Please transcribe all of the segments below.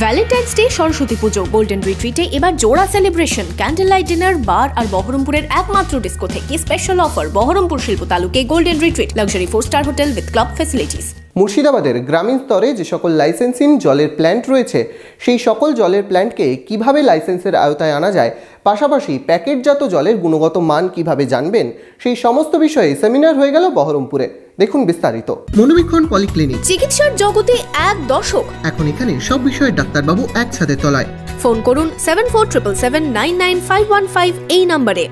Valentine's day, Saraswati পুজো, golden রিট্রিটে এবার জোড়া celebration. Candle light dinner, bar আর বহরমপুরের একমাত্র ডিস্কো থেকে স্পেশাল অফার। বহরমপুর শিল্প তালুকে golden retreat, luxury four star hotel with club facilities. মুর্শিদাবাদের গ্রামীণ স্তরে যে সকল লাইসেন্সিং জলের প্ল্যান্ট রয়েছে, সেই সকল জলের প্ল্যান্টকে কিভাবে লাইসেন্সের আওতায় আনা যায়, পাশাপাশি প্যাকেটজাত জলের গুণগত মান কিভাবে জানবেন, সেই সমস্ত বিষয়ে সেমিনার হয়ে গেল বহরমপুরে। দেখুন বিস্তারিত। মনোবীক্ষণ পলিক্লিনিক, চিকিৎসার জগতে এক দশক। এখন এখানে সব বিষয়ে ডাক্তারবাবু একসাথে তলায়। ফোন করুন 7477799515 এই নম্বরে।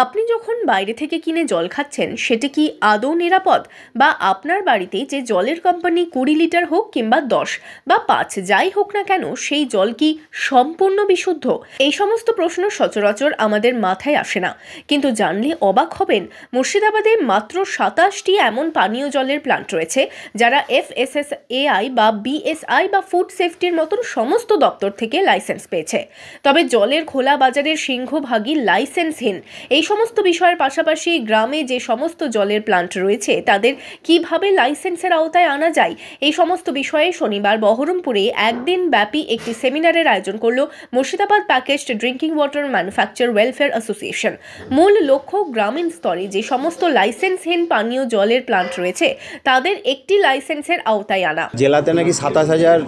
আপনি যখন বাইরে থেকে কিনে জল খাচ্ছেন, সেটা কি আদৌ নিরাপদ? বা আপনার বাড়িতে যে জলের কোম্পানি 20 লিটার হোক কিংবা 10 বা 5 যাই হোক না কেন, সেই জল কি সম্পূর্ণ বিশুদ্ধ? এই সমস্ত প্রশ্ন সচরাচর আমাদের মাথায় আসে না, কিন্তু জানলে অবাক হবেন। মুর্শিদাবাদে মাত্র 27টি এমন পানীয় জলের প্ল্যান্ট রয়েছে যারা FSSAI বা BSI বা ফুড সেফটির মতন সমস্ত দপ্তর থেকে লাইসেন্স পেয়েছে। তবে জলের খোলা বাজারের সিংহভাগই লাইসেন্সহীন। এই সমস্ত বিষয়ের পাশাপাশি গ্রামে যে সমস্ত জলের প্ল্যান্ট রয়েছে তাদের কিভাবে লাইসেন্সের আওতায় আনা যায়, এই সমস্ত বিষয়ে শনিবার বহরমপুরে একদিন ব্যাপী একটি সেমিনারের আয়োজন করল Murshidabad packaged drinking water manufacture welfare association. মূল লক্ষ্য গ্রামীণ স্তরে যে সমস্ত লাইসেন্সহীন পানীয় জলের প্ল্যান্ট রয়েছে তাদের একটি লাইসেন্সের আওতায় আনা। জেলাতে নাকি 27,000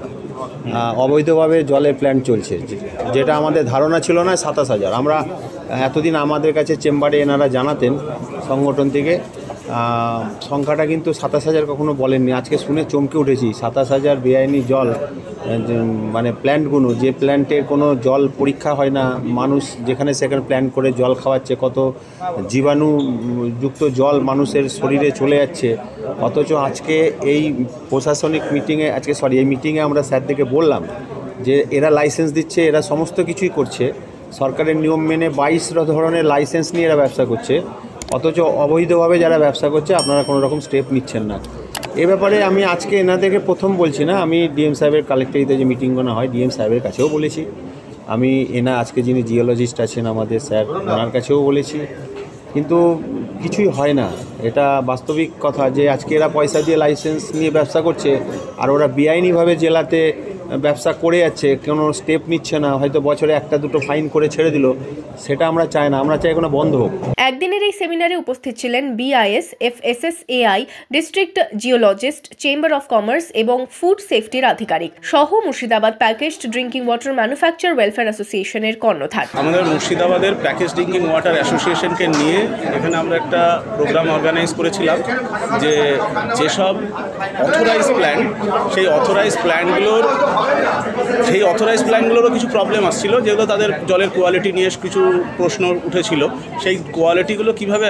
অবৈধভাবে জলের প্ল্যান্ট চলছে, যেটা আমাদের ধারণা ছিল না 27,000। আমরা এতদিন আমাদের কাছে চেম্বারে এনারা জানাতেন সংগঠন থেকে, সংখ্যাটা কিন্তু 27,000 কখনো বলেননি। আজকে শুনে চমকে উঠেছি। 27,000 বেআইনি জল, মানে প্ল্যান্টগুলো, যে প্ল্যান্টের কোনো জল পরীক্ষা হয় না, মানুষ যেখানে সেখানে প্ল্যান্ট করে জল খাওয়াচ্ছে, কত জীবাণুযুক্ত জল মানুষের শরীরে চলে যাচ্ছে। অথচ আজকে এই প্রশাসনিক মিটিংয়ে, এই মিটিংয়ে আমরা স্যারদেরকে বললাম যে এরা লাইসেন্স দিচ্ছে, এরা সমস্ত কিছুই করছে, সরকারের নিয়ম মেনে 22 ধরনের লাইসেন্স নিয়ে এরা ব্যবসা করছে, অথচ অবৈধভাবে যারা ব্যবসা করছে আপনারা কোনো রকম স্টেপ নিচ্ছেন না। এ ব্যাপারে আমি আজকে এনাদেরকে প্রথম বলছি না, আমি ডিএম সাহেবের কালেক্টরিতে যে মিটিংগুলো হয় ডিএম সাহেবের কাছেও বলেছি, আমি আজকে যিনি জিওলজিস্ট আছেন আমাদের স্যার, ওনার কাছেও বলেছি, কিন্তু কিছুই হয় না। এটা বাস্তবিক কথা যে আজকে এরা পয়সা দিয়ে লাইসেন্স নিয়ে ব্যবসা করছে আর ওরা বেআইনিভাবে জেলাতে ব্যবসা করে যাচ্ছে, কোনো স্টেপ নিচ্ছে না, হয়তো বছরে 1-2 ফাইন করে ছেড়ে দিল। সেটা আমরা চাই না, আমরা চাই কোনো বন্ধ হোক। একদিনের এই সেমিনারে উপস্থিত ছিলেন BIS, FSSAI, district geologist, chamber of commerce এবং ফুড সেফটির আধিকারিক সহ Murshidabad packaged drinking water manufacture welfare অ্যাসোসিয়েশনের কর্ণধার। আমাদের মুর্শিদাবাদের প্যাকেজ ড্রিঙ্কিং ওয়াটার অ্যাসোসিয়েশনকে নিয়ে এখানে আমরা একটা প্রোগ্রাম অর্গানাইজ করেছিলাম, যে যেসব অথরাইজ প্ল্যান্ট, সেই অথরাইজ প্ল্যান্টগুলোরও কিছু প্রবলেম আসছিল, যেগুলো তাদের জলের কোয়ালিটি নিয়ে কিছু প্রশ্ন উঠেছিল। সেই কোয়ালিটিগুলো কিভাবে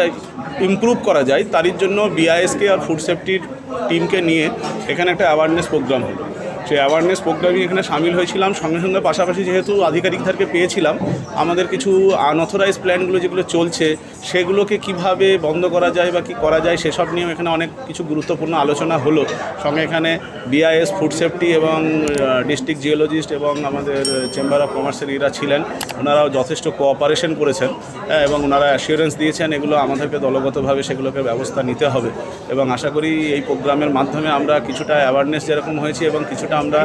ইমপ্রুভ করা যায়, তারই জন্য BISকে আর ফুড সেফটির টিমকে নিয়ে এখানে একটা অ্যাওয়ারনেস প্রোগ্রাম হলো। সেই অ্যাওয়ারনেস প্রোগ্রামে এখানে সামিল হয়েছিলাম। সঙ্গে সঙ্গে পাশাপাশি যেহেতু আধিকারিকদেরকে পেয়েছিলাম, আমাদের কিছু আনঅথরাইজ প্ল্যান্টগুলো যেগুলো চলছে সেগুলোকে কিভাবে বন্ধ করা যায় বা কী করা যায় সেসব নিয়েও এখানে অনেক কিছু গুরুত্বপূর্ণ আলোচনা হলো। সঙ্গে এখানে BIS, ফুড সেফটি এবং ডিস্ট্রিক্ট জিওলজিস্ট এবং আমাদের চেম্বার অফ কমার্সের এরা ছিলেন। ওনারাও যথেষ্ট কোঅপারেশন করেছেন এবং ওনারা অ্যাসিওরেন্স দিয়েছেন এগুলো আমাদেরকে দলগতভাবে সেগুলোকে ব্যবস্থা নিতে হবে। এবং আশা করি এই প্রোগ্রামের মাধ্যমে আমরা কিছুটা অ্যাওয়ারনেস যেরকম হয়েছে এবং কিছুটা আমরা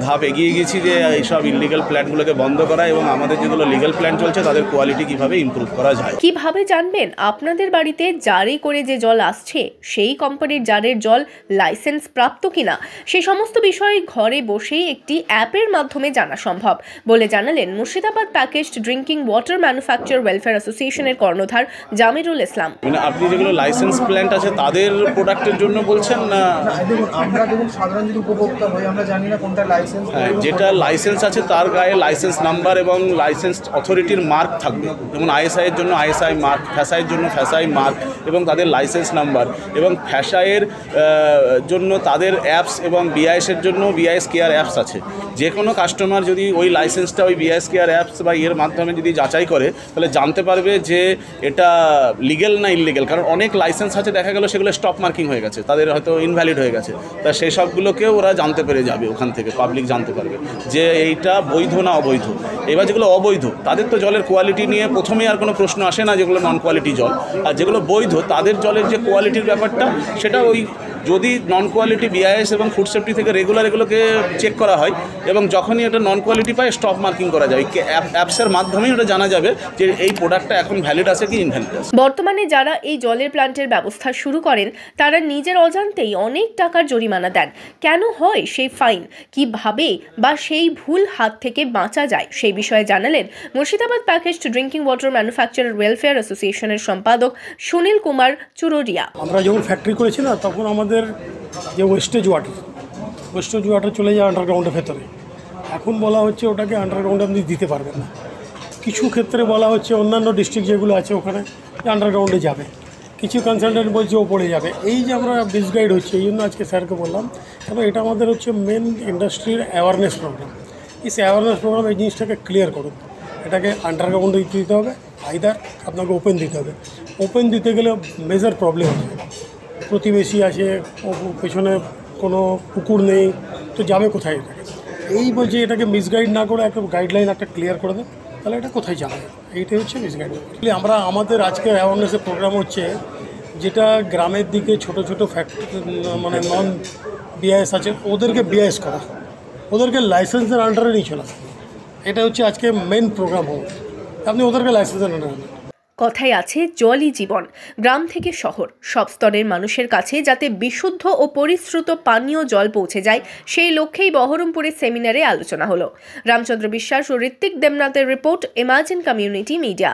ধাপ এগিয়ে গেছি যে এইসব ইলিগাল প্ল্যান্টগুলোকে বন্ধ করা এবং আমাদের যেগুলো লিগাল প্ল্যান্ট চলছে তাদের কোয়ালিটি কিভাবে ইমপ্রুভ করা যায়। কিভাবে জানবেন আপনাদের বাড়িতে জারি করে যে জল আসছে সেই কোম্পানির জারের জল লাইসেন্স প্রাপ্ত কিনা, সে সমস্ত বিষয় ঘরে বসেই একটি অ্যাপের মাধ্যমে জানা সম্ভব বলে জানালেন Murshidabad packaged drinking water manufacture welfare অ্যাসোসিয়েশনের কর্ণধার জামিরুল ইসলাম। মানে আপনি যেগুলো লাইসেন্স প্ল্যান্ট আছে তাদের প্রোডাক্টের জন্য বলছেন না? আমরা দেখুন সাধারণ যদি উপভোক্তা হই, আমরা জানি না কোনটা লাইসেন্স। যেটা লাইসেন্স আছে তার গায়ে লাইসেন্স নাম্বার এবং লাইসেন্স অথরিটির মার্ক থাকবে, যেমন ISI এর জন্য ISI মার্ক, ফ্যাসাইয়ের জন্য ফ্যাসাই মার্ক এবং তাদের লাইসেন্স নাম্বার, এবং ফ্যাসাইয়ের জন্য তাদের অ্যাপস এবং BIS এর জন্য BIS কেয়ার অ্যাপস আছে। যে কোনো কাস্টমার যদি ওই লাইসেন্সটা ওই BIS কেয়ার অ্যাপস বা এর মাধ্যমে যদি যাচাই করে, তাহলে জানতে পারবে যে এটা লিগ্যাল না ইললিগ্যাল। কারণ অনেক লাইসেন্স আছে দেখা গেল সেগুলো স্টপ মার্কিং হয়ে গেছে, তাদের হয়তো ইনভ্যালিড হয়ে গেছে, তা সেই সবগুলোকেও ওরা জানতে পেরে যাবে, ওখান থেকে পাবলিক জানতে পারবে যে এইটা বৈধ না অবৈধ। এবার যেগুলো অবৈধ তাদের তো জলের কোয়ালিটি নিয়ে প্রথমেই আর কোনো প্রশ্ন আসে না, যেগুলো নন কোয়ালিটি জল। আর যেগুলো বৈধ তাদের জলের যে কোয়ালিটির ব্যাপারটা সেটা ওই যদি নন কোয়ালিটি বিআইএস এবং ফুড সেফটি থেকে রেগুলার এগুলোকে চেক করা হয় এবং যখনই এটা নন কোয়ালিটি পায় স্টপ মার্কিং করা যায়, অ্যাপসের মাধ্যমেই ওটা জানা যাবে যে এই প্রোডাক্টটা এখন ভ্যালিড আছে কি ইনভ্যালিড আছে। বর্তমানে যারা এই জলের প্ল্যান্টের ব্যবস্থা শুরু করেন তারা নিজের অজান্তেই অনেক টাকার জরিমানা দেন। কেন হয় সেই ফাইন, কিভাবে বা সেই ভুল হাত থেকে বাঁচা যায় সেই বিষয়ে জানালেন Murshidabad packaged drinking water manufacturer welfare অ্যাসোসিয়েশনের সম্পাদক সুনীল কুমার চুরুরিয়া। আমরা যখন ফ্যাক্টরি করেছি না, তখন আমাদের যে ওয়েস্টেজ ওয়াটার চলে যায় আন্ডারগ্রাউন্ডের ভেতরে। এখন বলা হচ্ছে ওটাকে আন্ডারগ্রাউন্ডে আপনি দিতে পারবেন না। কিছু ক্ষেত্রে বলা হচ্ছে অন্যান্য ডিস্ট্রিক্ট যেগুলো আছে ওখানে আন্ডারগ্রাউন্ডে যাবে, কিছু কনসালটেন্ট বলছে ও পড়ে যাবে। এই যে আমরা মিসগাইড হচ্ছে, এই জন্য আজকে স্যারকে বললাম, কারণ এটা আমাদের হচ্ছে মেন ইন্ডাস্ট্রির অ্যাওয়ারনেস প্রোগ্রাম। এই অ্যাওয়ারনেস প্রোগ্রাম এই জিনিসটাকে ক্লিয়ার করুন, এটাকে আন্ডারগ্রাউন্ডে দিতে হবে, আইদার আপনাকে ওপেন দিতে হবে। ওপেন দিতে গেলে মেজর প্রবলেম আছে, প্রতিবেশী আছে, পেছনে কোনো পুকুর নেই, তো যাবে কোথায়? এই বলছে এটাকে মিসগাইড না করে একটা গাইডলাইন একটা ক্লিয়ার করে দেয়, তাহলে এটা কোথায় যাবে? এইটাই হচ্ছে মিসগাইড। আমরা আমাদের আজকে অ্যাওয়ারনেসের প্রোগ্রাম হচ্ছে যেটা গ্রামের দিকে ছোট ছোট ফ্যাক্টরি মানে নন বিআইএস আছে, ওদেরকে বিআইএস করা, ওদেরকে লাইসেন্সের আন্ডারে নিয়ে চলা। এটা হচ্ছে আজকে মেন প্রোগ্রাম হবে, আপনি ওদেরকে লাইসেন্সের আন্ডারে। কথায় আছে জলই জীবন। গ্রাম থেকে শহর সব স্তরের মানুষের কাছে যাতে বিশুদ্ধ ও পরিশ্রুত পানীয় জল পৌঁছে যায় সেই লক্ষ্যেই বহরমপুরের সেমিনারে আলোচনা হলো। রামচন্দ্র বিশ্বাস ও ঋত্বিক দেবনাথের রিপোর্ট, ইমাজিন কমিউনিটি মিডিয়া।